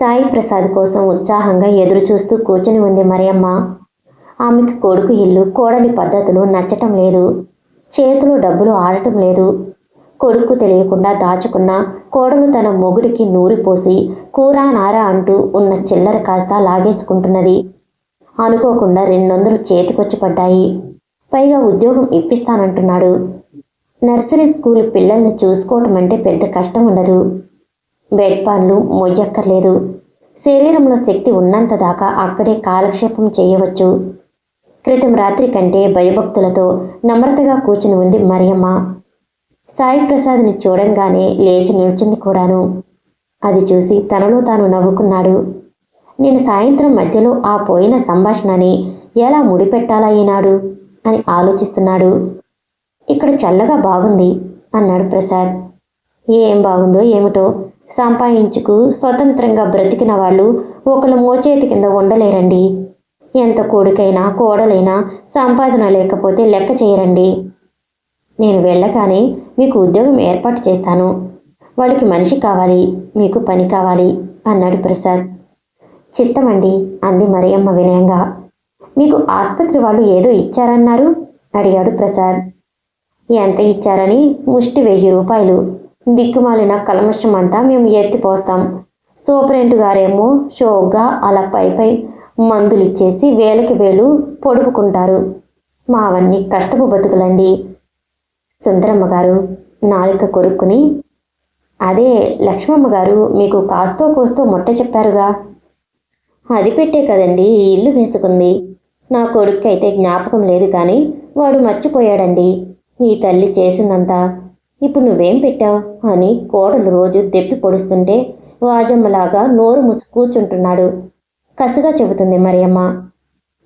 సాయి ప్రసాద్ కోసం ఉత్సాహంగా ఎదురుచూస్తూ కూర్చుని ఉంది మరియమ్మ. ఆమెకి కొడుకు ఇల్లు, కోడలి పద్ధతులు నచ్చటం లేదు. చేతిలో డబ్బులు ఆడటం లేదు. కొడుకు తెలియకుండా దాచుకున్న కోడలు తన మొగుడికి నూరిపోసి కూరా నారా అంటూ ఉన్న చిల్లర కాస్త లాగేసుకుంటున్నది. అనుకోకుండా 200 చేతికొచ్చి పడ్డాయి. పైగా ఉద్యోగం ఇప్పిస్తానంటున్నాడు. నర్సరీ స్కూల్ పిల్లల్ని చూసుకోవటం అంటే పెద్ద కష్టం ఉండదు. బెడ్ పాన్లు మొయ్యక్కర్లేదు. శరీరంలో శక్తి ఉన్నంత దాకా అక్కడే కాలక్షేపం చేయవచ్చు. క్రితం రాత్రి కంటే భయభక్తులతో నమ్రతగా కూర్చుని ఉంది మరియమ్మ. సాయి ప్రసాద్ని చూడంగానే లేచి నిల్చుంది కూడాను. అది చూసి తనలో తాను నవ్వుకున్నాడు. నేను సాయంత్రం మధ్యలో ఆ పోయిన సంభాషణని ఎలా ముడిపెట్టాలా ఈనాడు అని ఆలోచిస్తున్నాడు. ఇక్కడ చల్లగా బాగుంది అన్నాడు ప్రసాద్. ఏం బాగుందో ఏమిటో, సంపాదించుకు స్వతంత్రంగా బ్రతికిన వాళ్ళు ఒకళ్ళు మోచేతి కింద ఉండలేరండి. ఎంత కొడుకైనా కోడలైనా సంపాదన లేకపోతే లెక్క చేయరండి. నేను వెళ్ళగానే మీకు ఉద్యోగం ఏర్పాటు చేస్తాను. వాళ్ళకి మనిషి కావాలి, మీకు పని కావాలి అన్నాడు ప్రసాద్. చిత్తమండి అంది మరియమ్మ వినయంగా. మీకు ఆసుపత్రి వాళ్ళు ఏదో ఇచ్చారన్నారు అడిగాడు ప్రసాద్. ఎంత ఇచ్చారని? ముష్టి 1000 రూపాయలు. దిక్కుమాలిన కల్మషం అంతా మేము ఎత్తిపోస్తాం. సూపరింటు గారేమో షోగ్గా అలా పై మందులిచ్చేసి వేలకి వేలు పొడుపుకుంటారు. మావన్నీ కష్టపు బతుకులండి. సుందరమ్మ గారు నాలిక కొరుక్కుని, అదే లక్ష్మమ్మ గారు మీకు కాస్తో కోస్తో మొట్ట చెప్పారుగా, అది పెట్టే కదండి ఈ ఇల్లు వేసుకుంది. నా కొడుక్కి అయితే జ్ఞాపకం లేదు కానీ వాడు మర్చిపోయాడండి ఈ తల్లి చేసిందంతా. ఇప్పుడు నువ్వేం పెట్టావు అని కోడలు రోజు దెప్పి పొడుస్తుంటే వాజమ్మలాగా నోరు మూసి కూర్చుంటున్నాడు. కసిగా చెబుతుంది మరియమ్మ.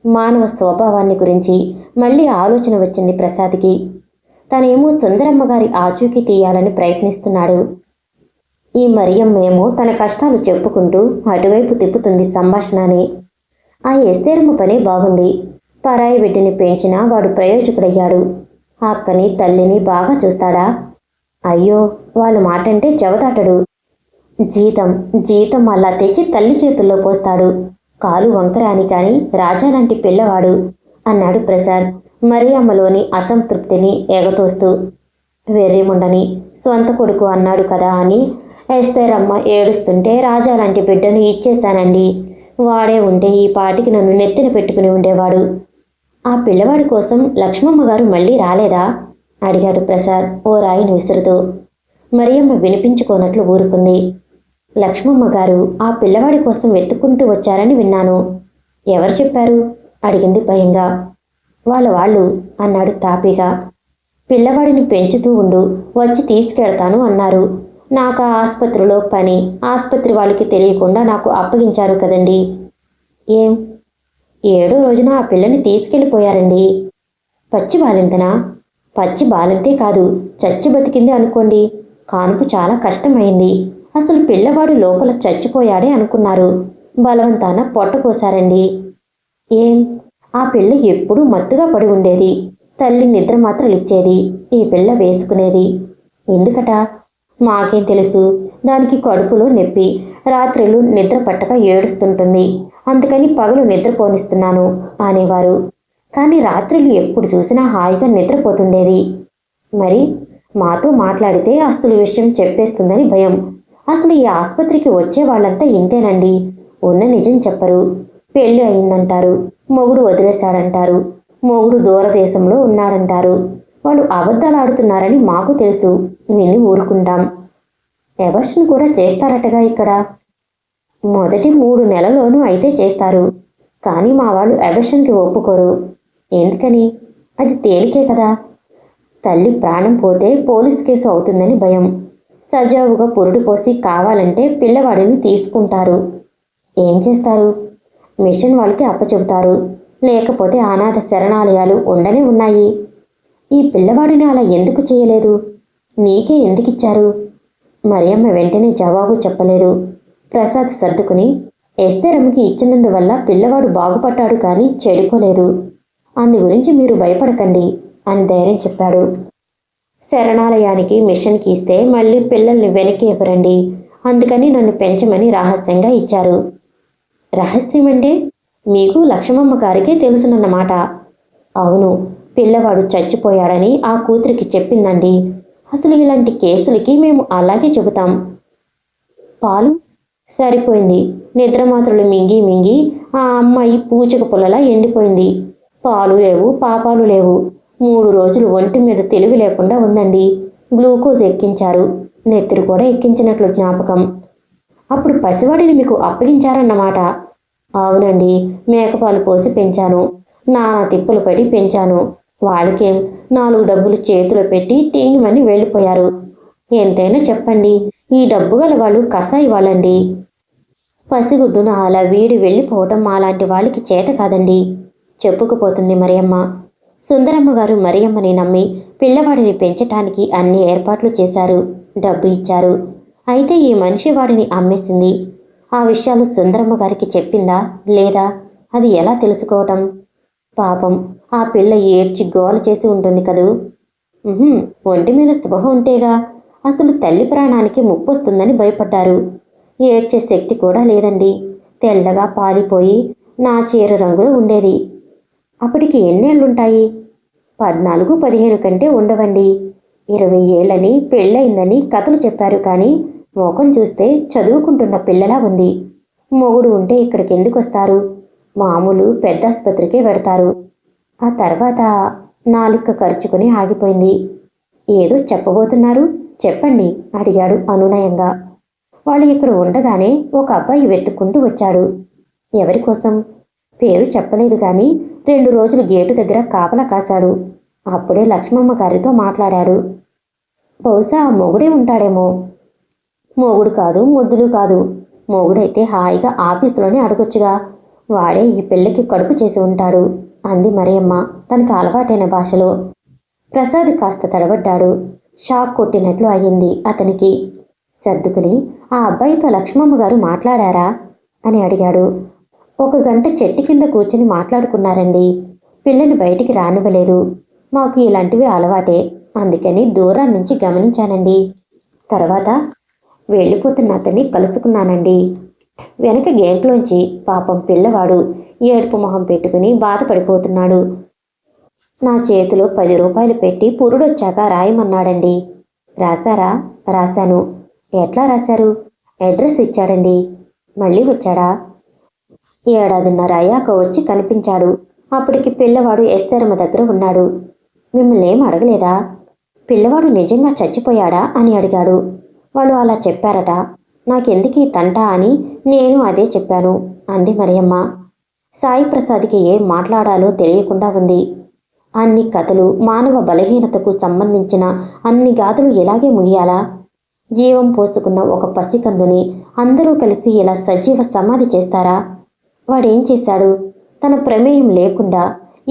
మానవ స్వభావాన్ని గురించి మళ్ళీ ఆలోచన వచ్చింది ప్రసాద్కి. తనేమో సుందరమ్మ గారి ఆచూకీ తీయాలని ప్రయత్నిస్తున్నాడు. ఈ మరియమ్మేమో తన కష్టాలు చెప్పుకుంటూ అటువైపు తిప్పుతుంది సంభాషణని. ఆ ఎస్తేరమ్మ పనే బాగుంది. పరాయి బిడ్డని పెంచినా వాడు ప్రయోజకుడయ్యాడు. ఆ అక్కని తల్లిని బాగా చూస్తాడా? అయ్యో, వాళ్ళ మాటంటే చెవతాటడు. జీతం అలా తెచ్చి తల్లి చేతుల్లో పోస్తాడు. కాలు వంకరాని కాని రాజాలాంటి పిల్లవాడు అన్నాడు ప్రసాద్ మరియమ్మలోని అసంతృప్తిని ఎగతోస్తూ. వెర్రిముండని స్వంత కొడుకు అన్నాడు కదా అని ఎస్తేరమ్మ ఏడుస్తుంటే రాజాలాంటి బిడ్డను ఇచ్చేశానండి. వాడే ఉంటే ఈ పాటికి నన్ను నెత్తిన పెట్టుకుని ఉండేవాడు. ఆ పిల్లవాడి కోసం లక్ష్మమ్మ గారు మళ్ళీ రాలేదా అడిగాడు ప్రసాద్ ఓ రాయిని విసురుతూ. మరియమ్మ వినిపించుకోనట్లు ఊరుకుంది. లక్ష్మమ్మ గారు ఆ పిల్లవాడి కోసం వెతుక్కుంటూ వచ్చారని విన్నాను. ఎవరు చెప్పారు అడిగింది భయంగా. వాళ్ళు అన్నాడు తాపీగా. పిల్లవాడిని పెంచుతూ ఉండు, వచ్చి తీసుకెళ్తాను అన్నారు. నాకు ఆ ఆసుపత్రిలో పని ఆసుపత్రి వాళ్ళకి తెలియకుండా నాకు అప్పగించారు కదండి. ఏం 7వ రోజున ఆ పిల్లని తీసుకెళ్ళిపోయారండి. పచ్చి బాలింతనా? పచ్చి బాలింతే కాదు, చచ్చి బతికింది అనుకోండి. కానుపు చాలా కష్టమైంది. అసలు పిల్లవాడు లోపల చచ్చిపోయాడే అనుకున్నారు. బలవంతాన పొట్టపోశారండి. ఏం? ఆ పిల్ల ఎప్పుడూ మత్తుగా పడి ఉండేది. తల్లి నిద్ర మాత్రలు ఇచ్చేది. ఈ పిల్ల వేసుకునేది. ఎందుకట? మాకేం తెలుసు. దానికి కడుపులో నొప్పి, రాత్రులు నిద్ర పట్టక ఏడుస్తుంటుంది. అందుకని పగలు నిద్రపోనిస్తున్నాను అనేవారు. కానీ రాత్రులు ఎప్పుడు చూసినా హాయిగా నిద్రపోతుండేది. మరి మాతో మాట్లాడితే అసలు విషయం చెప్పేస్తుందని భయం. అసలు ఈ ఆసుపత్రికి వచ్చే వాళ్ళంతా ఇంతేనండి. ఉన్న నిజం చెప్పరు. పెళ్ళి అయిందంటారు, మొగుడు వదిలేశాడంటారు, మొగుడు దూరదేశంలో ఉన్నాడంటారు. వాళ్ళు అబద్ధాలు ఆడుతున్నారని మాకు తెలుసు, విని ఊరుకుంటాం. ఎబర్షన్ కూడా చేస్తారటగా ఇక్కడ. మొదటి 3 నెలల్లోనూ అయితే చేస్తారు. కానీ మా వాళ్ళు ఎబర్షన్కి ఒప్పుకోరు. ఎందుకని? అది తేలికే కదా. తల్లి ప్రాణం పోతే పోలీస్ కేసు అవుతుందని భయం. సజావుగా పురుడు పోసి కావాలంటే పిల్లవాడిని తీసుకుంటారు. ఏం చేస్తారు? మిషన్ వాళ్ళకి అప్పచెబుతారు. లేకపోతే అనాథ శరణాలయాలు ఉండనే ఉన్నాయి. ఈ పిల్లవాడిని అలా ఎందుకు చేయలేదు? నీకే ఎందుకిచ్చారు? మరియమ్మ వెంటనే జవాబు చెప్పలేదు. ప్రసాద్ సర్దుకుని, ఎస్తేరమ్మకి ఇచ్చినందువల్ల పిల్లవాడు బాగుపడ్డాడు కానీ చెడిపోలేదు. అందు గురించి మీరు భయపడకండి అని ధైర్యం చెప్పాడు. శరణాలయానికి మిషన్కి ఇస్తే మళ్ళీ పిల్లల్ని వెనక్కి ఇవ్వరండి. అందుకని నన్ను పెంచమని రహస్యంగా ఇచ్చారు. రహస్యం అంటే మీకు లక్ష్మమ్మ గారికే తెలుసునన్నమాట. అవును, పిల్లవాడు చచ్చిపోయాడని ఆ కూతురికి చెప్పిందండి. అసలు ఇలాంటి కేసులకి మేము అలాగే చెబుతాం. పాలు సరిపోయింది. నిద్రమాత్రలు మింగి మింగి ఆ అమ్మాయి పూచక పుల్లలా ఎండిపోయింది. పాలు లేవు, పాపాలు లేవు. 3 రోజులు ఒంటి మీద తెలివి లేకుండా ఉందండి. గ్లూకోజ్ ఎక్కించారు, నెత్తురు కూడా ఎక్కించినట్లు జ్ఞాపకం. అప్పుడు పసివాడిని మీకు అప్పగించారన్నమాట. అవునండి, మేకపాలు పోసి పెంచాను. నానా తిప్పలు పడి పెంచాను. వాళ్ళకేం 4 డబ్బులు చేతిలో పెట్టి టీంగిమని వెళ్ళిపోయారు. ఎంతైనా చెప్పండి, ఈ డబ్బు గల వాళ్ళు కసాయి వాళ్ళండి. పసిగుడ్డున అలా వీడి వెళ్ళిపోవటం మాలాంటి వాళ్ళకి చేత కాదండి, చెప్పుకుపోతుంది మరియమ్మ. సుందరమ్మ గారు మరియమ్మని నమ్మి పిల్లవాడిని పెంచటానికి అన్ని ఏర్పాట్లు చేశారు, డబ్బు ఇచ్చారు. అయితే ఈ మనిషి వాడిని అమ్మేసింది. ఆ విషయాలు సుందరమ్మ గారికి చెప్పిందా లేదా? అది ఎలా తెలుసుకోవటం? పాపం ఆ పిల్ల ఏడ్చి గోల చేసి ఉంటుంది కదూ. ఒంటి మీద స్పృహ ఉంటేగా. అసలు తల్లి ప్రాణానికి ముప్పొస్తుందని భయపడ్డారు. ఏడ్చే శక్తి కూడా లేదండి. తెల్లగా పాలిపోయి నా చీర రంగులో ఉండేది. అప్పటికి ఎన్నేళ్లుంటాయి? 14-15 కంటే ఉండవండి. 20 ఏళ్ళని పెళ్ళయిందని కథలు చెప్పారు కానీ ముఖం చూస్తే చదువుకుంటున్న పిల్లలా ఉంది. మొగుడు ఉంటే ఇక్కడికి ఎందుకు వస్తారు? మామూలు పెద్ద ఆసుపత్రికే పెడతారు. ఆ తర్వాత నాలిక ఖర్చుకుని ఆగిపోయింది. ఏదో చెప్పబోతున్నారు, చెప్పండి అడిగాడు అనునయంగా. వాళ్ళు ఇక్కడ ఉండగానే ఒక అబ్బాయి వెతుక్కుంటూ వచ్చాడు. ఎవరి కోసం? పేరు చెప్పలేదు కానీ 2 రోజులు గేటు దగ్గర కాపలా కాశాడు. అప్పుడే లక్ష్మమ్మ గారితో మాట్లాడాడు. బహుశా మొగుడే ఉంటాడేమో. మొగుడు కాదు, ముద్దులు కాదు. మొగుడైతే హాయిగా ఆఫీసులోనే అడగొచ్చుగా. వాడే ఈ పిల్లకి కడుపు చేసి ఉంటాడు అంది మరియమ్మ తనకు అలవాటైన భాషలో. ప్రసాద్ కాస్త తడబడ్డాడు. షాక్ కొట్టినట్లు అయ్యింది అతనికి. సర్దుకుని ఆ అబ్బాయితో లక్ష్మమ్మ గారు మాట్లాడారా అని అడిగాడు. 1 గంట చెట్టు కింద కూర్చుని మాట్లాడుకున్నారండి. పిల్లని బయటికి రానివ్వలేదు. మాకు ఇలాంటివి అలవాటే, అందుకని దూరం నుంచి గమనించానండి. తర్వాత వెళ్ళిపోతున్న అతన్ని కలుసుకున్నానండి. వెనక గేట్లోంచి పాపం పిల్లవాడు ఏడుపు మొహం పెట్టుకుని బాధపడిపోతున్నాడు. నా చేతిలో 10 రూపాయలు పెట్టి పురుడొచ్చాక రాయమన్నాడండి. రాశారా? రాశాను. ఎట్లా రాశారు? అడ్రస్ ఇచ్చాడండి. మళ్ళీ వచ్చాడా? 7:30 అయ్యాక వచ్చి కనిపించాడు. అప్పటికి పిల్లవాడు ఎస్తేరమ్మ దగ్గర ఉన్నాడు. మిమ్మల్ని ఏం అడగలేదా? పిల్లవాడు నిజంగా చచ్చిపోయాడా అని అడిగాడు. వాళ్ళు అలా చెప్పారట. నాకెందుకీ తంట అని నేను అదే చెప్పాను అంది మరియమ్మ. సాయి ప్రసాద్కి ఏం మాట్లాడాలో తెలియకుండా ఉంది. అన్ని కథలు మానవ బలహీనతకు సంబంధించిన అన్ని గాథలు ఇలాగే ముగియాలా? జీవం పోసుకున్న ఒక పసికందుని అందరూ కలిసి ఇలా సజీవ సమాధి చేస్తారా? వాడేం చేశాడు? తన ప్రమేయం లేకుండా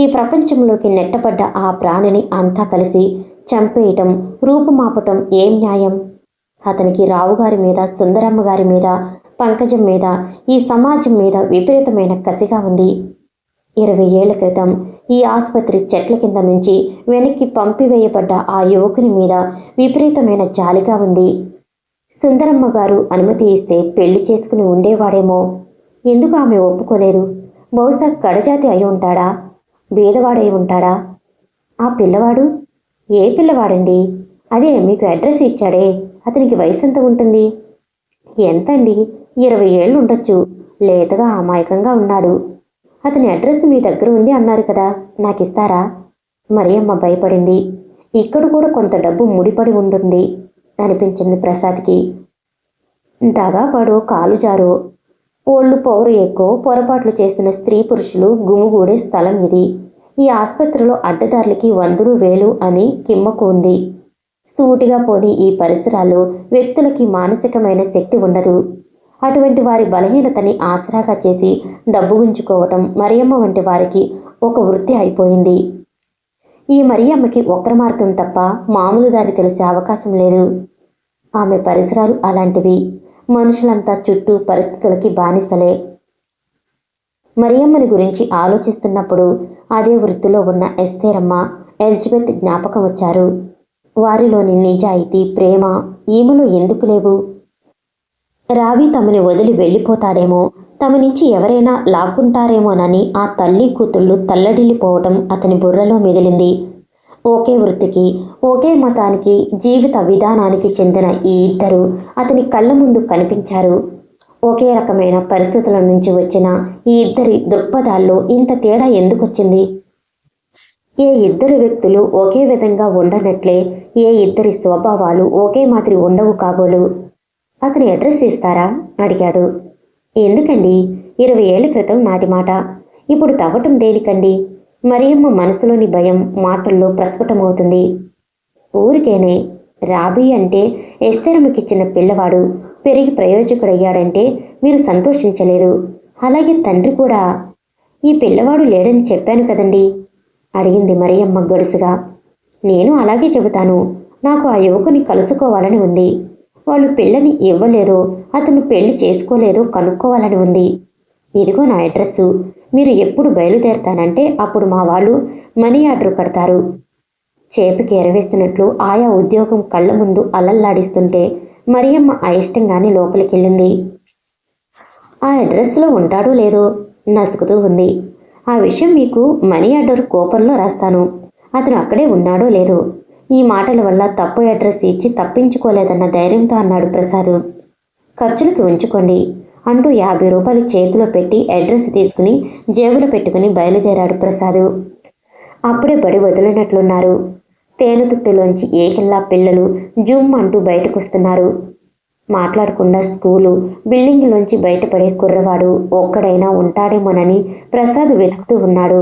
ఈ ప్రపంచంలోకి నెట్టబడ్డ ఆ ప్రాణిని అంతా కలిసి చంపేయటం, రూపుమాపటం ఏం న్యాయం? అతనికి రావుగారి మీద, సుందరమ్మ గారి మీద, పంకజం మీద, ఈ సమాజం మీద విపరీతమైన కసిగా ఉంది. 20 ఏళ్ల క్రితం ఈ ఆసుపత్రి చెట్ల కింద నుంచి వెనక్కి పంపివేయబడ్డ ఆ యువకుని మీద విపరీతమైన జాలిగా ఉంది. సుందరమ్మ గారు అనుమతి ఇస్తే పెళ్లి చేసుకుని ఉండేవాడేమో. ఎందుకు ఆమె ఒప్పుకోలేదు? బహుశా కడజాతి అయి ఉంటాడా? బీదవాడై ఉంటాడా? ఆ పిల్లవాడు? ఏ పిల్లవాడండి? అదే మీకు అడ్రస్ ఇచ్చాడే, అతనికి వయసు ఎంత ఉంటుంది? ఎంతండి? 20 ఏళ్ళు ఉండొచ్చు. లేతగా అమాయకంగా ఉన్నాడు. అతని అడ్రస్ మీ దగ్గర ఉంది అన్నారు కదా, నాకిస్తారా? మరియమ్మ భయపడింది. ఇక్కడ కూడా కొంత డబ్బు ముడిపడి ఉంటుంది అనిపించింది ప్రసాద్కి. దగాపడో కాలు జారో ఓళ్ళు పౌరు ఎక్కువ పొరపాట్లు చేసిన స్త్రీ పురుషులు గుమిగూడే స్థలం ఇది. ఈ ఆసుపత్రిలో అడ్డదారులకి 100,000 అని కిమ్మకు ఉంది. సూటిగా పోని ఈ పరిసరాల్లో వ్యక్తులకి మానసికమైన శక్తి ఉండదు. అటువంటి వారి బలహీనతని ఆసరాగా చేసి డబ్బు గుంజుకోవటం మరియమ్మ వంటి వారికి ఒక వృత్తి అయిపోయింది. ఈ మరియమ్మకి వక్ర మార్గం తప్ప మామూలు దారి తెలిసే అవకాశం లేదు. ఆమె పరిసరాలు అలాంటివి. మనుషులంతా చుట్టూ పరిస్థితులకి బానిసలే. మరియమ్మని గురించి ఆలోచిస్తున్నప్పుడు అదే వృత్తిలో ఉన్న ఎస్తేరమ్మ, ఎలిజబెత్ జ్ఞాపకం వచ్చారు. వారిలోని నిజాయితీ, ప్రేమ ఈమెలో ఎందుకు లేవు? రావి తమని వదిలి వెళ్ళిపోతాడేమో, తమ నుంచి ఎవరైనా లాక్కుంటారేమోనని ఆ తల్లి కూతుళ్ళు తల్లడిల్లిపోవటం అతని బుర్రలో మెదిలింది. ఒకే వృత్తికి, ఒకే మతానికి, జీవిత విధానానికి చెందిన ఈ ఇద్దరు అతని కళ్ళ ముందు కనిపించారు. ఒకే రకమైన పరిస్థితుల నుంచి వచ్చిన ఈ ఇద్దరి దృక్పథాల్లో ఇంత తేడా ఎందుకొచ్చింది? ఏ ఇద్దరు వ్యక్తులు ఒకే విధంగా ఉండనట్లే ఏ ఇద్దరి స్వభావాలు ఒకే మాదిరి ఉండవు కాబోలు. అతని అడ్రస్ ఇస్తారా? అడిగాడు. ఎందుకండి? 20 ఏళ్ల క్రితం నాటి మాట. ఇప్పుడు తవ్వటం దేనికండి? మరియమ్మ మనసులోని భయం మాటల్లో ప్రస్ఫుటమవుతుంది. ఊరికేనే. రాబీ అంటే ఎస్తేరమ్మకిచ్చిన పిల్లవాడు పెరిగి ప్రయోజకుడయ్యాడంటే మీరు సంతోషించలేదు. అలాగే తండ్రి కూడా. ఈ పిల్లవాడు లేడని చెప్పాను కదండి అడిగింది మరియమ్మ గడుసుగా. నేను అలాగే చెబుతాను. నాకు ఆ యువకుని కలుసుకోవాలని ఉంది. వాళ్ళు పిల్లని ఇవ్వలేదో, అతను పెళ్లి చేసుకోలేదో కనుక్కోవాలని ఉంది. ఇదిగో నా అడ్రస్సు. మీరు ఎప్పుడు బయలుదేరతానంటే అప్పుడు మా వాళ్ళు మనీ ఆర్డర్ కడతారు. చేపకి ఎరవేస్తున్నట్లు ఆయా ఉద్యోగం కళ్ళ ముందు అల్లల్లాడిస్తుంటే మరియమ్మ అయిష్టంగానే లోపలికెళ్ళింది. ఆ అడ్రస్లో ఉంటాడో లేదో నసుకుతూ ఉంది. ఆ విషయం మీకు మనీ ఆర్డర్ కోపంలో రాస్తాను. అతను అక్కడే ఉన్నాడో లేదో. ఈ మాటల వల్ల తప్పు అడ్రస్ ఇచ్చి తప్పించుకోలేదన్న ధైర్యంతో అన్నాడు ప్రసాద్. ఖర్చులకి ఉంచుకోండి అంటూ 50 రూపాయలు చేతిలో పెట్టి అడ్రస్ తీసుకుని జేబులో పెట్టుకుని బయలుదేరాడు ప్రసాద్. అప్పుడే బడి వదిలినట్లున్నారు. తేనెతుట్టులోంచి ఏకిల్లా పిల్లలు జుమ్ అంటూ బయటకొస్తున్నారు. మాట్లాడకుండా స్కూలు బిల్డింగ్లోంచి బయటపడే కుర్రవాడు ఒక్కడైనా ఉంటాడేమోనని ప్రసాద్ వెతుకుతూ ఉన్నాడు.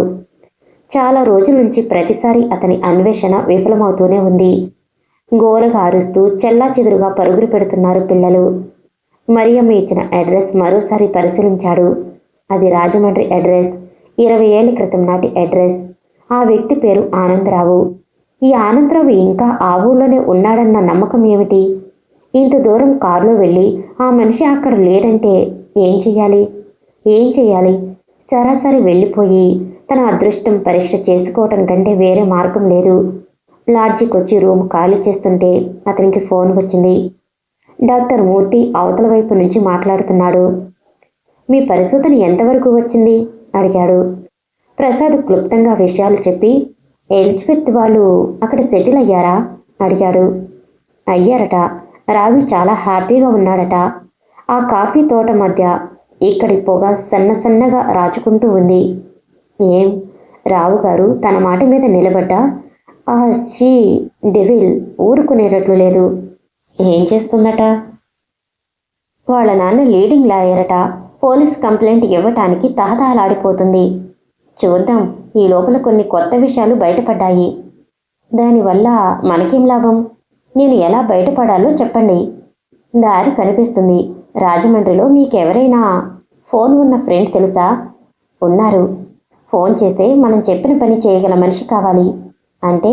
చాలా రోజుల నుంచి ప్రతిసారి అతని అన్వేషణ విఫలమవుతూనే ఉంది. గోలగా అరుస్తూ చెల్లాచెదురుగా పరుగులు పెడుతున్నారు పిల్లలు. మరియమ్మ ఇచ్చిన అడ్రస్ మరోసారి పరిశీలించాడు. అది రాజమండ్రి అడ్రస్. 20 ఏళ్ల క్రితం నాటి అడ్రస్. ఆ వ్యక్తి పేరు ఆనందరావు. ఈ ఆనందరావు ఇంకా ఆ ఊళ్ళోనే ఉన్నాడన్న నమ్మకం ఏమిటి? ఇంత దూరం కారులో వెళ్ళి ఆ మనిషి అక్కడ లేడంటే ఏం చెయ్యాలి? సరాసరి వెళ్ళిపోయి తన అదృష్టం పరీక్ష చేసుకోవటం కంటే వేరే మార్గం లేదు. లాడ్జికి వచ్చి రూమ్ ఖాళీ చేస్తుంటే అతనికి ఫోన్ వచ్చింది. డాక్టర్ మూర్తి అవతల వైపు నుంచి మాట్లాడుతున్నాడు. మీ పరిశోధన ఎంతవరకు వచ్చింది అడిగాడు. ప్రసాద్ క్లుప్తంగా విషయాలు చెప్పి, ఎలిజబెత్ వాళ్ళు అక్కడ సెటిల్ అయ్యారా అడిగాడు. అయ్యారట. రావి చాలా హ్యాపీగా ఉన్నాడట. ఆ కాఫీ తోట మధ్య ఇక్కడి పొగ సన్నగా రాచుకుంటూ ఉంది. ఏం? రావు గారు తన మాట మీద నిలబడ్డా ఆ చీ డెవిల్ ఊరుకునేటట్లు లేదు. ఏం చేస్తుందట? వాళ్ళ నాన్న లీడింగ్ లాయరట. పోలీస్ కంప్లైంట్ ఇవ్వటానికి తహతహలాడిపోతుంది. చూద్దాం. ఈ లోపల కొన్ని కొత్త విషయాలు బయటపడ్డాయి. దానివల్ల మనకేం లాభం? నేను ఎలా బయటపడాలో చెప్పండి. దారి కనిపిస్తుంది. రాజమండ్రిలో మీకెవరైనా ఫోన్ ఉన్న ఫ్రెండ్ తెలుసా? ఉన్నారు. ఫోన్ చేస్తే మనం చెప్పిన పని చేయగల మనిషి కావాలి. అంటే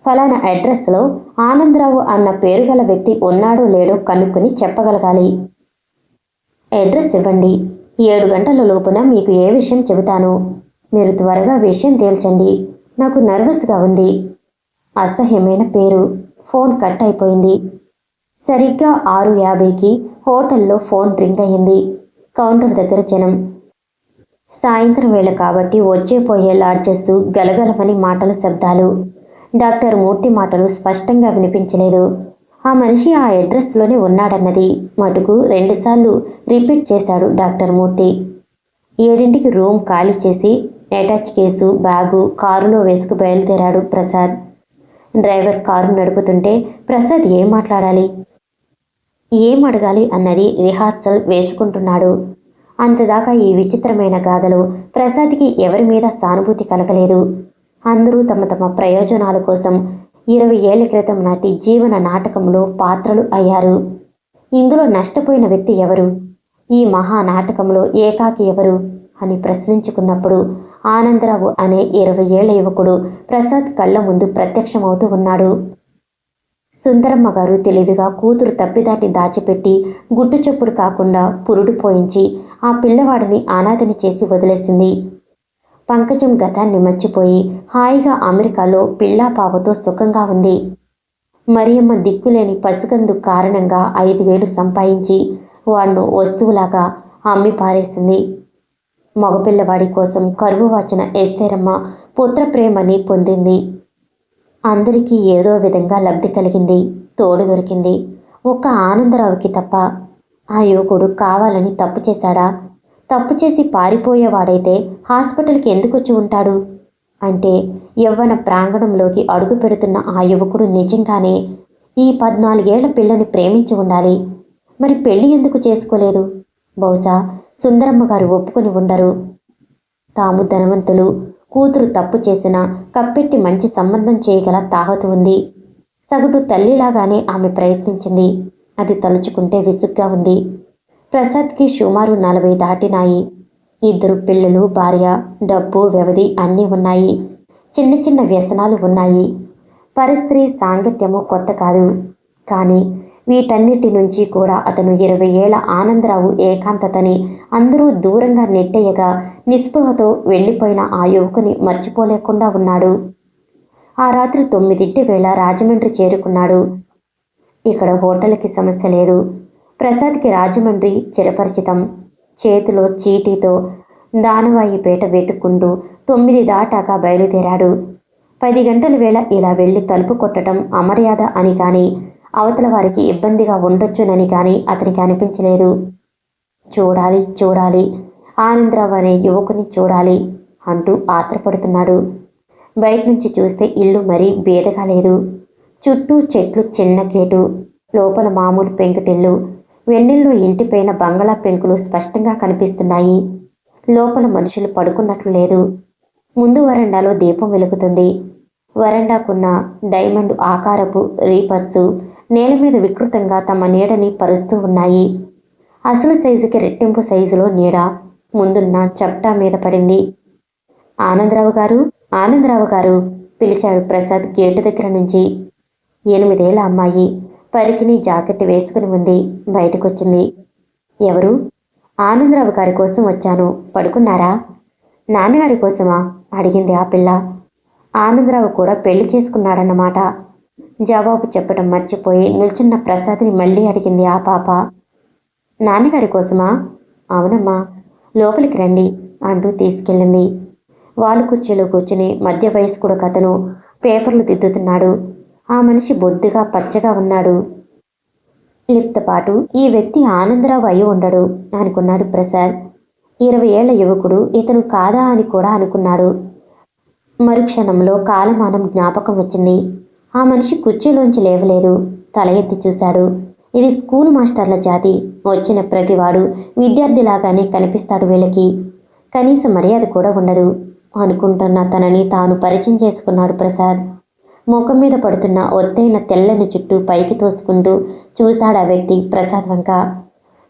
ఫలానా అడ్రస్లో ఆనందరావు అన్న పేరు గల వ్యక్తి ఉన్నాడో లేడో కనుక్కొని చెప్పగలగాలి. అడ్రస్ ఇవ్వండి. 7 గంటల లోపున మీకు ఏ విషయం చెబుతాను. మీరు త్వరగా విషయం తేల్చండి. నాకు నర్వస్గా ఉంది. అసహ్యమైన పేరు. ఫోన్ కట్ అయిపోయింది. సరిగ్గా 6:50కి హోటల్లో ఫోన్ రింగ్ అయింది. కౌంటర్ దగ్గర జనం. సాయంత్రం వేళ కాబట్టి వచ్చేపోయే లాడ్జెస్ గలగలమని మాటల శబ్దాలు. డాక్టర్ మూర్తి మాటలు స్పష్టంగా వినిపించలేదు. ఆ మనిషి ఆ అడ్రస్లోనే ఉన్నాడన్నది మటుకు 2 సార్లు రిపీట్ చేశాడు డాక్టర్ మూర్తి. 7ంటికి రూమ్ ఖాళీ చేసి అటాచ్ కేసు బ్యాగు కారులో వేసుకు బయలుదేరాడు ప్రసాద్. డ్రైవర్ కారు నడుపుతుంటే ప్రసాద్ ఏం మాట్లాడాలి, ఏం అడగాలి అన్నది రిహార్సల్ వేసుకుంటున్నాడు. అంతదాకా ఈ విచిత్రమైన గాథలో ప్రసాద్కి ఎవరి మీద సానుభూతి కలగలేదు. అందరూ తమ తమ ప్రయోజనాల కోసం 20 ఏళ్ల క్రితం నాటి జీవన నాటకంలో పాత్రలు అయ్యారు. ఇందులో నష్టపోయిన వ్యక్తి ఎవరు? ఈ మహానాటకంలో ఏకాకి ఎవరు అని ప్రశ్నించుకున్నప్పుడు ఆనందరావు అనే 20 ఏళ్ల యువకుడు ప్రసాద్ కళ్ళ ముందు ప్రత్యక్షమవుతూ ఉన్నాడు. సుందరమ్మ గారు తెలివిగా కూతురు తప్పిదాన్ని దాచిపెట్టి గుట్టు చప్పుడు కాకుండా పురుడు పోయించి ఆ పిల్లవాడిని అనాథని చేసి వదిలేసింది. పంకజం గతాన్ని మర్చిపోయి హాయిగా అమెరికాలో పిల్లాపావతో సుఖంగా ఉంది. మరియమ్మ దిక్కులేని పసికందు కారణంగా 5,000 సంపాదించి వాణ్ణు వస్తువులాగా అమ్మి పారేసింది. మగపిల్లవాడి కోసం కరువు వాచిన ఎస్తేరమ్మ పుత్ర ప్రేమని పొందింది. అందరికీ ఏదో విధంగా లబ్ధి కలిగింది, తోడు దొరికింది. ఒక్క ఆనందరావుకి తప్ప. ఆ యువకుడు కావాలని తప్పు చేశాడా? తప్పు చేసి పారిపోయేవాడైతే హాస్పిటల్కి ఎందుకొచ్చి ఉంటాడు? అంటే యవ్వన ప్రాంగణంలోకి అడుగు పెడుతున్న ఆ యువకుడు నిజంగానే ఈ 14 ఏళ్ల పిల్లని ప్రేమించి ఉండాలి. మరి పెళ్లి ఎందుకు చేసుకోలేదు? బహుశా సుందరమ్మ గారు ఒప్పుకొని ఉండరు. తాము ధనవంతులు, కూతురు తప్పు చేసినా కప్పెట్టి మంచి సంబంధం చేయగల తాహతు ఉంది. సగటు తల్లిలాగానే ఆమె ప్రయత్నించింది. అది తలుచుకుంటే విసుగ్గా ఉంది. ప్రసాద్కి సుమారు 40 దాటినాయి. 2 పిల్లలు, భార్య, డబ్బు, వ్యవధి అన్నీ ఉన్నాయి. చిన్న చిన్న వ్యసనాలు ఉన్నాయి. పరిస్త్రీ సాంగత్యము కొత్త కాదు. కానీ వీటన్నిటి నుంచి కూడా అతను 20 ఏళ్ల ఆనందరావు ఏకాంతతని అందరూ దూరంగా నెట్టేయగా నిస్పృహతో వెళ్ళిపోయిన ఆ యువకుని మర్చిపోలేకుండా ఉన్నాడు. ఆ రాత్రి 9 వేళ రాజమండ్రి చేరుకున్నాడు. ఇక్కడ హోటల్కి సమస్య లేదు. ప్రసాద్కి రాజమండ్రి చిరపరిచితం. చేతిలో చీటీతో దానవాయిపేట వెతుక్కుంటూ 9 దాటాక బయలుదేరాడు. 10 గంటల వేళ ఇలా వెళ్ళి తలుపు కొట్టడం అమర్యాద అని కానీ, అవతల వారికి ఇబ్బందిగా ఉండొచ్చునని కానీ అతనికి అనిపించలేదు. చూడాలి చూడాలి, ఆనందరావు అనే యువకుని చూడాలి అంటూ ఆత్రపడుతున్నాడు. బయట నుంచి చూస్తే ఇల్లు మరీ బేదగా లేదు. చుట్టూ చెట్లు, చిన్న గేటు, లోపల మామూలు పెంకుటిల్లు. వెన్నెల్లో ఇంటిపైన బంగళా పెంకులు స్పష్టంగా కనిపిస్తున్నాయి. లోపల మనుషులు పడుకున్నట్లు లేదు. ముందు వరండాలో దీపం వెలుగుతుంది. వరండాకున్న డైమండ్ ఆకారపు రీపర్సు నేల మీద వికృతంగా తమ నీడని పరుస్తూ ఉన్నాయి. అసలు సైజుకి రెట్టింపు సైజులో నీడ ముందున్న చప్టా మీద పడింది. ఆనందరావు గారు, ఆనందరావు గారు పిలిచాడు ప్రసాద్ గేటు దగ్గర నుంచి. 8 ఏళ్ల అమ్మాయి పరికిని జాకెట్ వేసుకుని ఉంది. బయటకొచ్చింది. ఎవరు? ఆనందరావు గారి కోసం వచ్చాను. పడుకున్నారా? నాన్నగారి కోసమా? అడిగింది ఆ పిల్ల. ఆనందరావు కూడా పెళ్లి చేసుకున్నాడన్నమాట. జవాబు చెప్పడం మర్చిపోయి నిల్చున్న ప్రసాద్ని మళ్ళీ అడిగింది ఆ పాప. నాన్నగారి కోసమా? అవునమ్మా, లోపలికి రండి అంటూ తీసుకెళ్ళింది. వాలు కుర్చీలో కూర్చుని మధ్య వయస్కుడు కథను పేపర్లు దిద్దుతున్నాడు. ఆ మనిషి బొద్దుగా పచ్చగా ఉన్నాడు. లిప్తపాటు ఈ వ్యక్తి ఆనందరావు అయి ఉండడు అనుకున్నాడు ప్రసాద్. 20 ఏళ్ల యువకుడు ఇతను కాదా అని కూడా అనుకున్నాడు. మరుక్షణంలో కాలమానం జ్ఞాపకం వచ్చింది. ఆ మనిషి కుర్చీలోంచి లేవలేదు. తల ఎత్తి చూశాడు. ఇది స్కూల్ మాస్టర్ల జాతి. వచ్చిన ప్రతివాడు విద్యార్థిలాగానే కనిపిస్తాడు వీళ్ళకి. కనీస మర్యాద కూడా ఉండదు అనుకుంటున్న తనని తాను పరిచయం చేసుకున్నాడు ప్రసాద్. ముఖం మీద పడుతున్న ఒత్తైన తెల్లని చుట్టూ పైకి తోసుకుంటూ చూశాడు ఆ వ్యక్తి ప్రసాద్ వంక.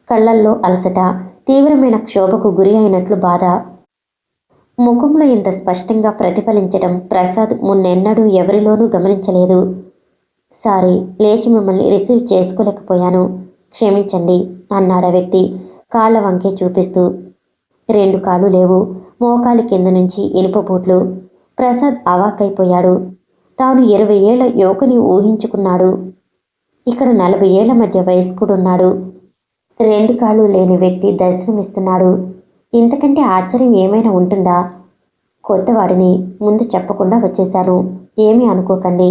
కళ్ళల్లో అలసట, తీవ్రమైన క్షోభకు గురి అయినట్లు బాధ ముఖంలో ఇంత స్పష్టంగా ప్రతిఫలించడం ప్రసాద్ మున్నెన్నడూ ఎవరిలోనూ గమనించలేదు. సారీ, లేచి మిమ్మల్ని రిసీవ్ చేసుకోలేకపోయాను, క్షమించండి అన్నాడా వ్యక్తి కాళ్ల వంకే చూపిస్తూ. 2 కాళ్ళు లేవు, మోకాలి కింద నుంచి ఇనుప బూట్లు. ప్రసాద్ అవాక్కైపోయాడు. తాను 20 ఏళ్ల యువకుని ఊహించుకున్నాడు. ఇక్కడ 40 ఏళ్ల మధ్య వయస్కుడున్నాడు. 2 కాళ్ళు లేని వ్యక్తి దర్శనమిస్తున్నాడు. ఇంతకంటే ఆశ్చర్యం ఏమైనా ఉంటుందా? కొత్తవాడిని, ముందు చెప్పకుండా వచ్చేశాను, ఏమీ అనుకోకండి.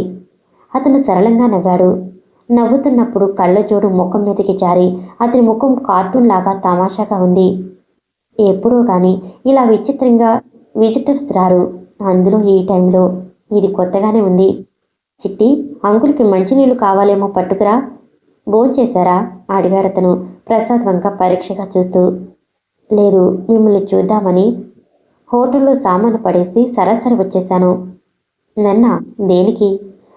అతను సరళంగా నవ్వాడు. నవ్వుతున్నప్పుడు కళ్ళజోడు ముఖం మీదకి జారి అతని ముఖం కార్టూన్ లాగా తమాషాగా ఉంది. ఎప్పుడో కానీ ఇలా విచిత్రంగా విజిటర్స్ రారు, అందులో ఈ టైంలో. ఇది కొత్తగానే ఉంది. చిట్టి, అంకుల్కి మంచినీళ్ళు కావాలేమో పట్టుకురా. భోంచేశారా అడిగాడతను ప్రసాద్ వంక పరీక్షగా చూస్తూ. లేదు, మిమ్మల్ని చూద్దామని హోటల్లో సామాను పడేసి సరాసరి వచ్చేశాను. నన్నా? దేనికి?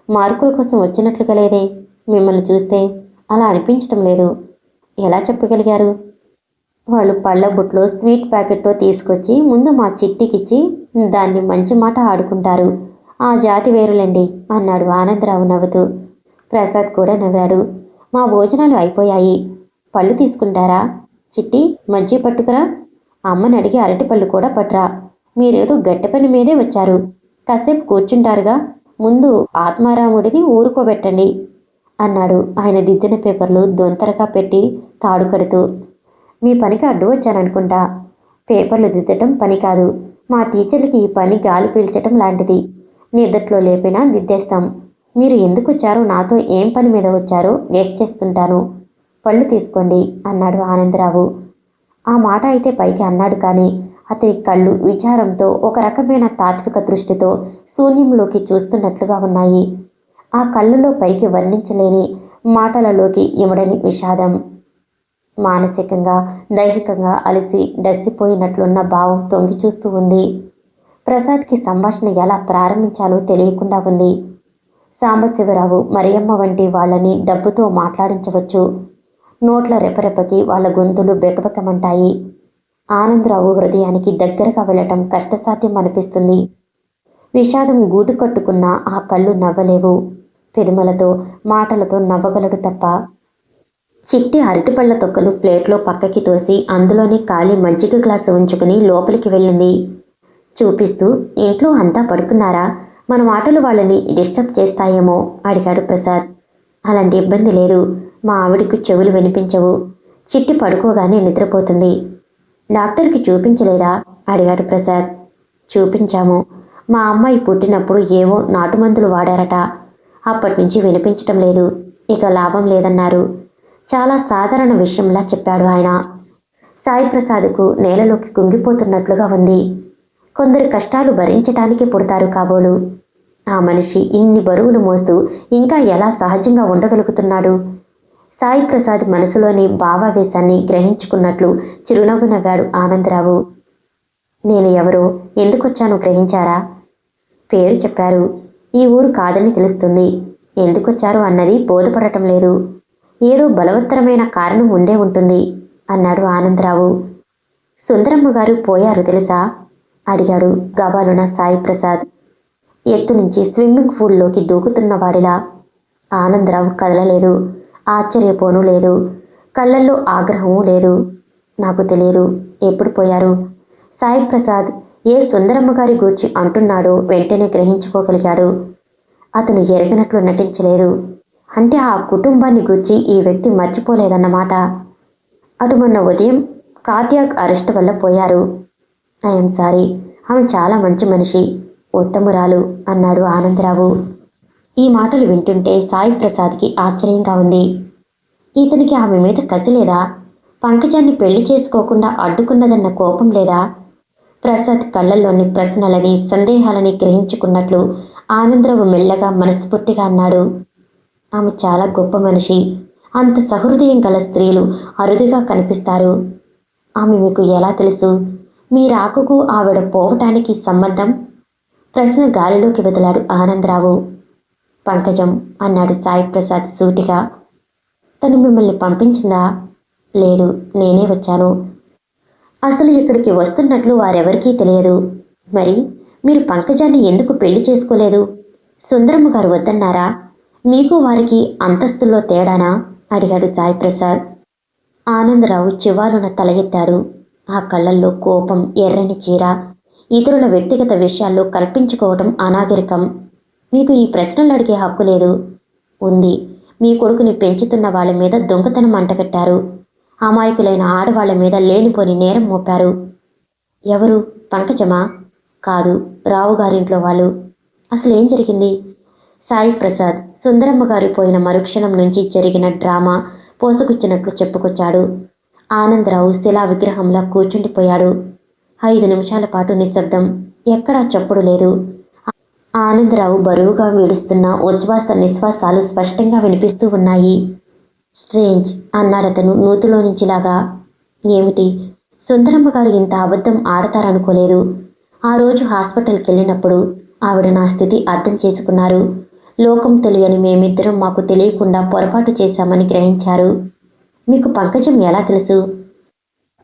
మార్కుల కోసం వచ్చినట్లుగా లేదే. మిమ్మల్ని చూస్తే అలా అనిపించటం లేదు. ఎలా చెప్పగలిగారు? వాళ్ళు పళ్ళ బుట్లో స్వీట్ ప్యాకెట్తో తీసుకొచ్చి ముందు మా చిట్టికిచ్చి దాన్ని మంచి మాట ఆడుకుంటారు. ఆ జాతి వేరులేండి అన్నాడు ఆనందరావు నవ్వుతూ. ప్రసాద్ కూడా నవ్వాడు. మా భోజనాలు అయిపోయాయి, పళ్ళు తీసుకుంటారా? చిట్టి, మజ్జి పట్టుకురా. అమ్మని అడిగి అరటిపళ్ళు కూడా పట్టురా. మీరేదో గట్టి పని మీదే వచ్చారు, కాసేపు కూర్చుంటారుగా. ముందు ఆత్మారాముడిని ఊరుకోబెట్టండి. అన్నాడు ఆయన దిద్దిన పేపర్లు దొంతరగా పెట్టి తాడు కడుతూ. మీ పనికి అడ్డు వచ్చాననుకుంటా. పేపర్లు దిద్దటం పని కాదు. మా టీచర్లకి ఈ పని గాలి పీల్చటం లాంటిది. నిద్దట్లో లేపినా దిద్దేస్తాం. మీరు ఎందుకు వచ్చారో, నాతో ఏం పని మీద వచ్చారో గెస్ చేస్తుంటాను. పళ్ళు తీసుకోండి అన్నాడు ఆనందరావు. ఆ మాట అయితే పైకి అన్నాడు కానీ అతని కళ్ళు విచారంతో, ఒక రకమైన తాత్విక దృష్టితో శూన్యంలోకి చూస్తున్నట్లుగా ఉన్నాయి. ఆ కళ్ళలో పైకి వర్ణించలేని, మాటలలోకి ఇమడని విషాదం. మానసికంగా దైహికంగా అలసి డస్సిపోయినట్లున్న భావం తొంగి చూస్తూ ఉంది. ప్రసాద్కి సంభాషణ ఎలా ప్రారంభించాలో తెలియకుండా ఉంది. సాంబశివరావు, మరియమ్మ వంటి వాళ్ళని డబ్బుతో మాట్లాడించవచ్చు. నోట్ల రెపరెపకి వాళ్ళ గొంతులు బెకబెకమంటాయి. ఆనందరావు హృదయానికి దగ్గరగా వెళ్ళటం కష్టసాధ్యం అనిపిస్తుంది. విషాదం గూడు కట్టుకున్న ఆ కళ్ళు నవ్వలేవు. పెదిమలతో, మాటలతో నవ్వగలడు తప్ప. చిట్టి అరటిపళ్ళ తొక్కలు ప్లేట్లో పక్కకి తోసి అందులోనే ఖాళీ మజ్జిగ గ్లాసు ఉంచుకుని లోపలికి వెళ్ళింది. చూపిస్తూ, ఇంట్లో అంతా పడుకున్నారా? మన మాటలు వాళ్ళని డిస్టర్బ్ చేస్తాయేమో అడిగాడు ప్రసాద్. అలాంటి ఇబ్బంది లేదు. మా ఆవిడకు చెవులు వినిపించవు. చిట్టి పడుకోగానే నిద్రపోతుంది. డాక్టర్కి చూపించలేదా అడిగాడు ప్రసాద్. చూపించాము. మా అమ్మాయి పుట్టినప్పుడు ఏవో నాటుమందులు వాడారట. అప్పటి నుంచి వినిపించటం లేదు. ఇక లాభం లేదన్నారు. చాలా సాధారణ విషయంలా చెప్పాడు ఆయన. సాయి ప్రసాద్కు నేలలోకి కుంగిపోతున్నట్లుగా ఉంది. కొందరు కష్టాలు భరించటానికి పుడతారు కాబోలు. ఆ మనిషి ఇన్ని బరువులు మోస్తూ ఇంకా ఎలా సహజంగా ఉండగలుగుతున్నాడు? సాయి ప్రసాద్ మనసులోని భావావేశాన్ని గ్రహించుకున్నట్లు చిరునవ్వు నవ్వాడు ఆనందరావు. నేను ఎవరో, ఎందుకొచ్చానో గ్రహించారా? పేరు చెప్పారు. ఈ ఊరు కాదని తెలుస్తుంది. ఎందుకొచ్చారో అన్నది బోధపడటం లేదు. ఏదో బలవత్తరమైన కారణం ఉండే ఉంటుంది అన్నాడు ఆనందరావు. సుందరమ్మ గారు పోయారు తెలుసా అడిగాడు గబాలున సాయి ప్రసాద్, ఎత్తు నుంచి స్విమ్మింగ్ పూల్లోకి దూకుతున్నవాడిలా. ఆనందరావు కదలలేదు. ఆశ్చర్యపోనూ లేదు. కళ్ళల్లో ఆగ్రహమూ లేదు. నాకు తెలియదు. ఎప్పుడు పోయారు? సాయి ప్రసాద్ ఏ సుందరమ్మ గారి గూర్చి అంటున్నాడో వెంటనే గ్రహించుకోగలిగాడు. అతను ఎరగనట్లు నటించలేదు. అంటే ఆ కుటుంబాన్ని గూర్చి ఈ వ్యక్తి మర్చిపోలేదన్నమాట. అటు మొన్న ఉదయం కార్డియాక్ అరెస్ట్ వల్ల పోయారు. I'm sorry. ఆమె చాలా మంచి మనిషి, ఉత్తమురాలు అన్నాడు ఆనందరావు. ఈ మాటలు వింటుంటే సాయి ప్రసాద్కి ఆశ్చర్యంగా ఉంది. ఇతనికి ఆమె మీద కసి లేదా? పంకజాన్ని పెళ్లి చేసుకోకుండా అడ్డుకున్నదన్న కోపం లేదా? ప్రసాద్ కళ్ళల్లోని ప్రశ్నలని, సందేహాలని గ్రహించుకున్నట్లు ఆనందరావు మెల్లగా మనస్ఫూర్తిగా అన్నాడు. ఆమె చాలా గొప్ప మనిషి. అంత సహృదయం గల స్త్రీలు అరుదుగా కనిపిస్తారు. ఆమె మీకు ఎలా తెలుసు? మీ రాకకు ఆవిడ పోవటానికి సంబంధం? ప్రశ్న గాలిలోకి వదిలాడు ఆనందరావు. పంకజం అన్నాడు సాయి ప్రసాద్ సూటిగా. తను మిమ్మల్ని పంపించిందా? లేదు, నేనే వచ్చాను. అసలు ఇక్కడికి వస్తున్నట్లు వారెవరికీ తెలియదు. మరి మీరు పంకజాన్ని ఎందుకు పెళ్లి చేసుకోలేదు? సుందరమ్మ గారు వద్దన్నారా? మీకు వారికి అంతస్తుల్లో తేడానా అడిగాడు సాయి ప్రసాద్. ఆనందరావు చివాలున తల ఎత్తాడు. ఆ కళ్ళల్లో కోపం, ఎర్రని చీర. ఇతరుల వ్యక్తిగత విషయాల్లో కల్పించుకోవటం అనాగరికం. మీకు ఈ ప్రశ్నలు అడిగే హక్కు లేదు. ఉంది. మీ కొడుకుని పెంచుతున్న వాళ్ళ మీద దొంగతనం అంటగట్టారు. అమాయకులైన ఆడవాళ్ల మీద లేనిపోని నేరం మోపారు. ఎవరు? పంకజమా? కాదు, రావు గారింట్లో వాళ్ళు. అసలేం జరిగింది? సాయి ప్రసాద్ సుందరమ్మ గారు పోయిన మరుక్షణం నుంచి జరిగిన డ్రామా పోసుకొచ్చినట్లు చెప్పుకొచ్చాడు. ఆనందరావు శిలా విగ్రహంలా కూర్చుండిపోయాడు. 5 నిమిషాల పాటు నిశ్శబ్దం. ఎక్కడా చప్పుడు లేదు. ఆనందరావు బరువుగా వీడుస్తున్న ఉచ్ఛ్వాస నిశ్వాసాలు స్పష్టంగా వినిపిస్తూ ఉన్నాయి. స్ట్రేంజ్ అన్నాడతను నూతులో నుంచిలాగా. ఏమిటి? సుందరమ్మ గారు ఇంత అబద్ధం ఆడతారనుకోలేదు. ఆ రోజు హాస్పిటల్కి వెళ్ళినప్పుడు ఆవిడ నా స్థితి అర్థం చేసుకున్నారు. లోకం తెలియని మేమిద్దరం మాకు తెలియకుండా పొరపాటు చేశామని గ్రహించారు. మీకు పంకజం ఎలా తెలుసు?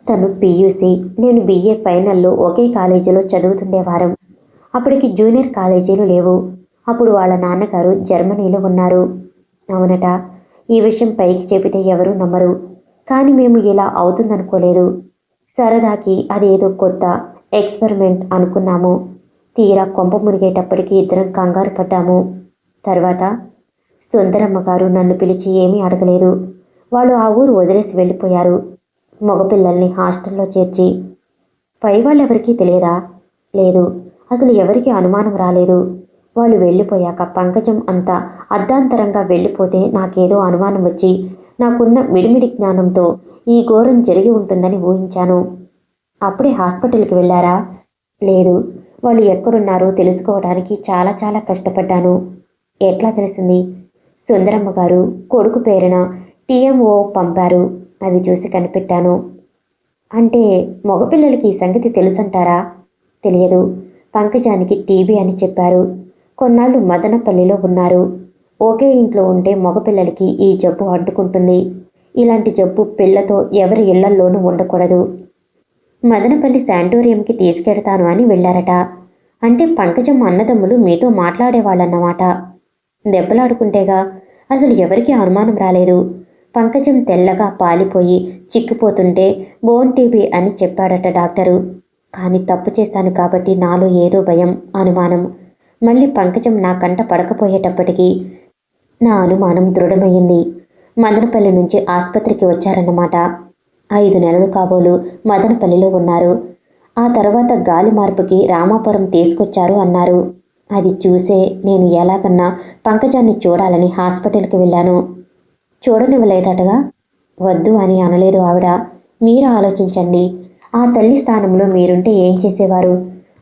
తను పియూసీ, నేను బిఏ ఫైనల్లో ఒకే కాలేజీలో చదువుతుండేవారం. అప్పటికి జూనియర్ కాలేజీలు లేవు. అప్పుడు వాళ్ళ నాన్నగారు జర్మనీలో ఉన్నారు. అవునట. ఈ విషయం పైకి చెబితే ఎవరూ నమ్మరు. కానీ మేము ఇలా అవుతుందనుకోలేదు. సరదాకి అదేదో కొత్త ఎక్స్పెరిమెంట్ అనుకున్నాము. తీరా కొంప మునిగేటప్పటికి ఇద్దరం కంగారు పడ్డాము. తర్వాత సుందరమ్మ గారు నన్ను పిలిచి ఏమీ అడగలేదు. వాళ్ళు ఆ ఊరు వదిలేసి వెళ్ళిపోయారు. మగపిల్లల్ని హాస్టల్లో చేర్చి. పై వాళ్ళెవరికీ తెలియదా? లేదు. అసలు ఎవరికీ అనుమానం రాలేదు. వాళ్ళు వెళ్ళిపోయాక పంకజం అంతా అర్ధాంతరంగా వెళ్ళిపోతే నాకేదో అనుమానం వచ్చి నాకున్న మిడిమిడి జ్ఞానంతో ఈ ఘోరం జరిగి ఉంటుందని ఊహించాను. అప్పుడే హాస్పిటల్కి వెళ్ళారా? లేదు. వాళ్ళు ఎక్కడున్నారో తెలుసుకోవడానికి చాలా చాలా కష్టపడ్డాను. ఎట్లా తెలిసింది? సుందరమ్మ గారు కొడుకు పేరున టీఎంఓ పంపారు. అది చూసి కనిపెట్టాను. అంటే మగపిల్లలకి ఈ సంగతి తెలుసంటారా? తెలియదు. పంకజానికి టీబీ అని చెప్పారు. కొన్నాళ్ళు మదనపల్లిలో ఉన్నారు. ఒకే ఇంట్లో ఉంటే మగపిల్లలకి ఈ జబ్బు అడ్డుకుంటుంది. ఇలాంటి జబ్బు పిల్లతో ఎవరి ఇళ్లల్లోనూ ఉండకూడదు. మదనపల్లి శానిటోరియంకి తీసుకెడతాను అని వెళ్ళారట. అంటే పంకజం అన్నదమ్ములు మీతో మాట్లాడేవాళ్ళన్నమాట. దెబ్బలాడుకుంటేగా. అసలు ఎవరికీ అనుమానం రాలేదు. పంకజం తెల్లగా పాలిపోయి చిక్కిపోతుంటే బోన్ టీబీ అని చెప్పాడట డాక్టరు. కానీ తప్పు చేశాను కాబట్టి నాలో ఏదో భయం, అనుమానం. మళ్ళీ పంకజం నా కంట పడకపోయేటప్పటికీ నా అనుమానం దృఢమయ్యింది. మదనపల్లి నుంచి ఆసుపత్రికి వచ్చారన్నమాట. 5 నెలలు కాబోలు మదనపల్లిలో ఉన్నారు. ఆ తర్వాత గాలి మార్పుకి రామాపురం తీసుకొచ్చారు అన్నారు. అది చూసే నేను ఎలాగన్నా పంకజాన్ని చూడాలని హాస్పిటల్కి వెళ్ళాను. చూడనివ్వలేదటగా? వద్దు అని అనలేదు ఆవిడ. మీరు ఆలోచించండి. ఆ తల్లి స్థానంలో మీరుంటే ఏం చేసేవారు?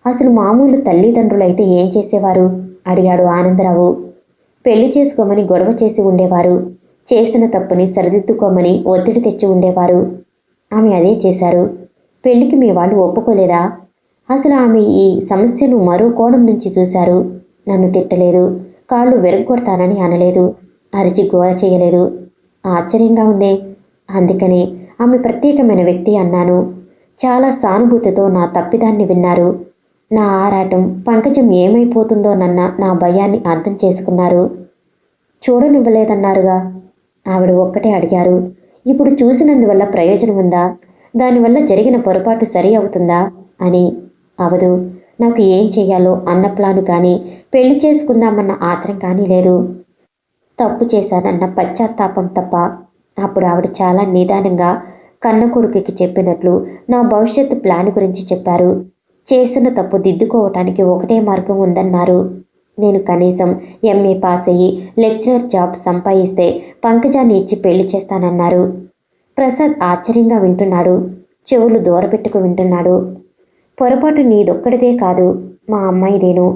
అసలు మామూలు తల్లిదండ్రులైతే ఏం చేసేవారు? అడిగాడు ఆనందరావు. పెళ్లి చేసుకోమని గొడవ చేసి ఉండేవారు. చేసిన తప్పుని సరిదిద్దుకోమని ఒత్తిడి తెచ్చి ఉండేవారు. ఆమె అదే చేశారు. పెళ్లికి మీ వాళ్ళు ఒప్పుకోలేదా? అసలు ఆమె ఈ సమస్యను మరో కోణం నుంచి చూశారు. నన్ను తిట్టలేదు, కాళ్ళు వెరగొడతానని అనలేదు, అరిచి గోల చేయలేదు. ఆశ్చర్యంగా ఉంది. అందుకని ఆమె ప్రత్యేకమైన వ్యక్తి అన్నాను. చాలా సానుభూతితో నా తప్పిదాన్ని విన్నారు. నా ఆరాటం, పంకజం ఏమైపోతుందోనన్న నా భయాన్ని అర్థం చేసుకున్నారు. చూడనివ్వలేదన్నారుగా? ఆవిడ ఒక్కటే అడిగారు. ఇప్పుడు చూసినందువల్ల ప్రయోజనం ఉందా? దానివల్ల జరిగిన పొరపాటు సరి అవుతుందా అని. అవదు. నాకు ఏం చెయ్యాలో అన్న ప్లాను కానీ, పెళ్లి చేసుకుందామన్న ఆత్రం కానీ లేదు. తప్పు చేశానన్న పశ్చాత్తాపం తప్ప. అప్పుడు ఆవిడ చాలా నిదానంగా కన్న కొడుకుకి చెప్పినట్లు నా భవిష్యత్తు ప్లాన్ గురించి చెప్పారు. చేసిన తప్పు దిద్దుకోవటానికి ఒకటే మార్గం ఉందన్నారు. నేను కనీసం ఎంఏ పాస్ అయ్యి లెక్చరర్ జాబ్ సంపాదిస్తే పంకజాన్ని ఇచ్చి పెళ్లి చేస్తానన్నారు. ప్రసాద్ ఆశ్చర్యంగా వింటున్నాడు. చెవులు దూరపెట్టుకు వింటున్నాడు. పొరపాటు నీదొక్కడిదే కాదు, మా అమ్మాయిదేను.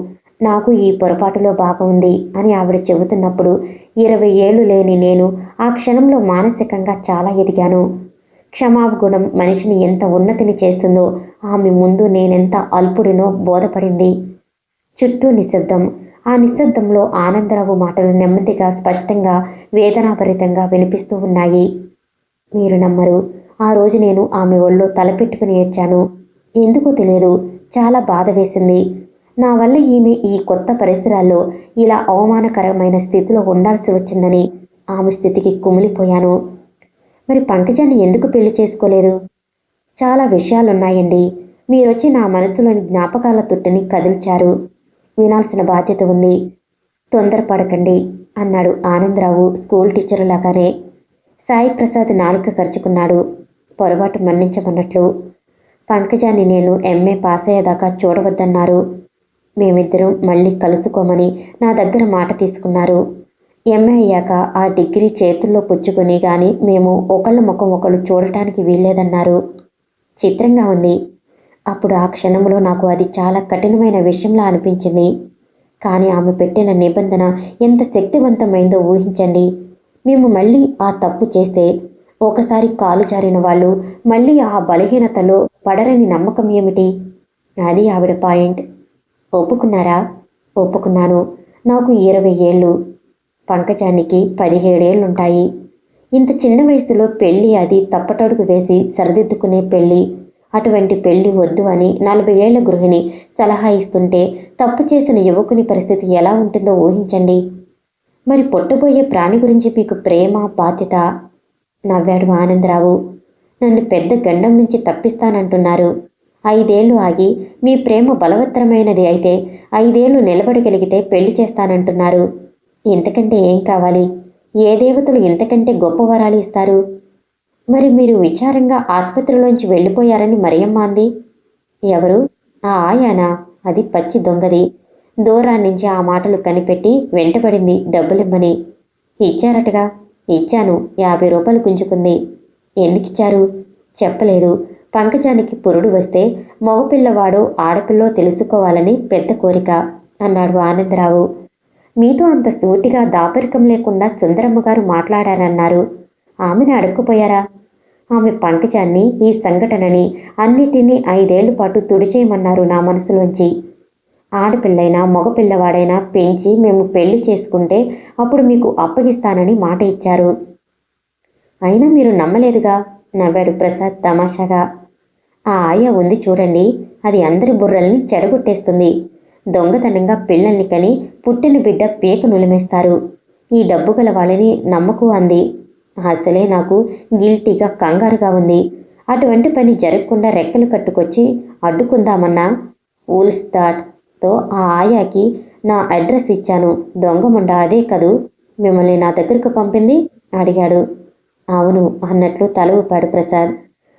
నాకు ఈ పొరపాటులో భాగం ఉంది అని ఆవిడ చెబుతున్నప్పుడు 20 ఏళ్లు లేని నేను ఆ క్షణంలో మానసికంగా చాలా ఎదిగాను. క్షమాగుణం మనిషిని ఎంత ఉన్నతిని చేస్తుందో ఆమె ముందు నేనెంత అల్పుడినో బోధపడింది. చుట్టూ నిశ్శబ్దం. ఆ నిశ్శబ్దంలో ఆనందరావు మాటలు నెమ్మదిగా, స్పష్టంగా, వేదనాభరితంగా వినిపిస్తూ ఉన్నాయి. మీరు నమ్మరు. ఆ రోజు నేను ఆమె ఒళ్ళో తలపెట్టుకుని ఏడ్చాను. ఎందుకో తెలియదు, చాలా బాధ వేసింది. నా వల్ల ఈమె ఈ కొత్త పరిసరాల్లో ఇలా అవమానకరమైన స్థితిలో ఉండాల్సి వచ్చిందని ఆమె స్థితికి కుమిలిపోయాను. మరి పంకజాన్ని ఎందుకు పెళ్లి చేసుకోలేదు? చాలా విషయాలున్నాయండి. మీరొచ్చి నా మనసులోని జ్ఞాపకాల తుట్టిని కదిల్చారు. వినాల్సిన బాధ్యత ఉంది. తొందరపడకండి అన్నాడు ఆనందరావు స్కూల్ టీచరు లాగానే. సాయి ప్రసాద్ నాలుక ఖర్చుకున్నాడు, పొరపాటు మన్నించమన్నట్లు. పంకజాన్ని నేను ఎంఏ పాస్ అయ్యేదాకా చూడవద్దన్నారు. మేమిద్దరం మళ్ళీ కలుసుకోమని నా దగ్గర మాట తీసుకున్నారు. ఎంఏ అయ్యాక ఆ డిగ్రీ చేతుల్లో పుచ్చుకుని కానీ మేము ఒకళ్ళ ముఖం ఒకళ్ళు చూడటానికి వీల్లేదన్నారు. చిత్రంగా ఉంది. అప్పుడు ఆ క్షణంలో నాకు అది చాలా కఠినమైన విషయంలా అనిపించింది. కానీ ఆమె పెట్టిన నిబంధన ఎంత శక్తివంతమైందో ఊహించండి. మేము మళ్ళీ ఆ తప్పు చేస్తే, ఒకసారి కాలు జారిన వాళ్ళు మళ్ళీ ఆ బలహీనతలో పడరని నమ్మకం ఏమిటి? అది ఆవిడ పాయింట్. ఒప్పుకున్నారా? ఒప్పుకున్నాను. నాకు 20 ఏళ్ళు, పంకజానికి 17 ఏళ్ళుంటాయి. ఇంత చిన్న వయసులో పెళ్ళి, అది తప్పటడుగు వేసి సరిదిద్దుకునే పెళ్ళి. అటువంటి పెళ్లి వద్దు అని 40 ఏళ్ల గృహిణి సలహా ఇస్తుంటే తప్పు చేసిన యువకుని పరిస్థితి ఎలా ఉంటుందో ఊహించండి. మరి పుట్టబోయే ప్రాణి గురించి మీకు ప్రేమ, బాధ్యత? నవ్వాడు ఆనందరావు. నన్ను పెద్ద గండం నుంచి తప్పిస్తానంటున్నారు. 5 ఏళ్లు ఆగి మీ ప్రేమ బలవత్తరమైనది అయితే 5 ఏళ్లు నిలబడగలిగితే పెళ్లి చేస్తానంటున్నారు. ఇంతకంటే ఏం కావాలి? ఏ దేవతలు ఇంతకంటే గొప్ప వరాలు ఇస్తారు? మరి మీరు విచారంగా ఆసుపత్రిలోంచి వెళ్ళిపోయారని మరియమ్మ అంది. ఎవరు? ఆ ఆయానా? అది పచ్చి దొంగది. దూరాన్నించి ఆ మాటలు కనిపెట్టి వెంటపడింది డబ్బులిమ్మని. ఇచ్చారటగా? ఇచ్చాను. 50 రూపాయలు గుంజుకుంది. ఎందుకిచ్చారు? చెప్పలేదు. పంకజానికి పురుడు వస్తే మగపిల్లవాడో ఆడపిల్లో తెలుసుకోవాలని పెద్ద కోరిక అన్నాడు ఆనందరావు. మీతో అంత సూటిగా దాపరికం లేకుండా సుందరమ్మగారు మాట్లాడారన్నారు. ఆమెను అడుక్కుపోయారా? ఆమె పంకజాన్ని, ఈ సంఘటనని అన్నిటినీ 5 ఏళ్ల పాటు తుడిచేయమన్నారు నా మనసులోంచి. ఆడపిల్లైనా మగపిల్లవాడైనా పెంచి మేము పెళ్లి చేసుకుంటే అప్పుడు మీకు అప్పగిస్తానని మాట ఇచ్చారు. అయినా మీరు నమ్మలేదుగా నవ్వాడు ప్రసాద్ తమాషాగా. ఆ ఆయ ఉంది చూడండి, అది అందరి బుర్రల్ని చెడగొట్టేస్తుంది. దొంగతనంగా పిల్లల్ని కని పుట్టిన బిడ్డ పీక నులిమేస్తారు. ఈ డబ్బు గల వాళ్ళని నమ్మకు అంది. అసలే నాకు గిల్టీగా కంగారుగా ఉంది. అటువంటి పని జరగకుండా రెక్కలు కట్టుకొచ్చి అడ్డుకుందామన్నా ఊల్స్ థాట్స్తో ఆ ఆయాకి నా అడ్రస్ ఇచ్చాను. దొంగముండ అదే కదూ మిమ్మల్ని నా దగ్గరకు పంపింది అడిగాడు. అవును అన్నట్లు తల ఊపాడు ప్రసాద్.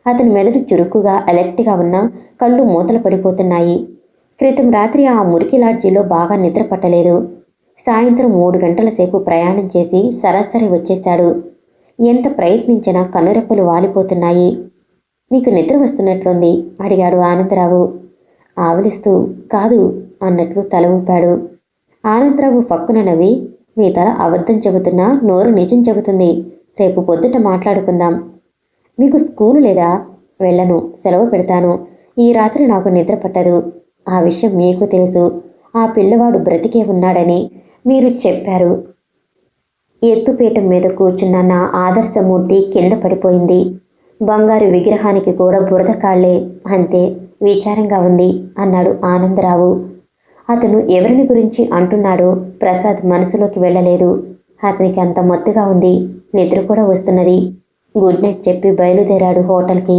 అతని మెదడు చురుకుగా అలర్ట్గా ఉన్న కళ్ళు మూతలు పడిపోతున్నాయి. క్రితం రాత్రి ఆ మురికి లాడ్జీలో బాగా నిద్ర పట్టలేదు. సాయంత్రం 3 గంటల సేపు ప్రయాణం చేసి సరాసరి వచ్చేశాడు. ఎంత ప్రయత్నించినా కనురెప్పలు వాలిపోతున్నాయి. మీకు నిద్ర వస్తున్నట్లుంది అడిగాడు ఆనందరావు. ఆవలిస్తూ కాదు అన్నట్లు తల ఊపాడు. ఆనందరావు పక్కున నవ్వి, మీ తల అబద్ధం చెబుతున్నా నోరు నిజం చెబుతుంది. రేపు పొద్దుట మాట్లాడుకుందాం. మీకు స్కూలు లేదా? వెళ్ళను, సెలవు పెడతాను. ఈ రాత్రి నాకు నిద్ర పట్టదు. ఆ విషయం మీకు తెలుసు. ఆ పిల్లవాడు బ్రతికే ఉన్నాడని మీరు చెప్పారు. ఎత్తుపీఠం మీద కూర్చున్న నా ఆదర్శమూర్తి కింద పడిపోయింది. బంగారు విగ్రహానికి కూడా బురద కాళ్లే, అంతే. విచారంగా ఉంది అన్నాడు ఆనందరావు. అతను ఎవరిని గురించి అంటున్నాడో ప్రసాద్ మనసులోకి వెళ్ళలేదు. అతనికి అంత మత్తుగా ఉంది. నిద్ర కూడా వస్తున్నది. గుడ్ నైట్ చెప్పి బయలుదేరాడు హోటల్కి.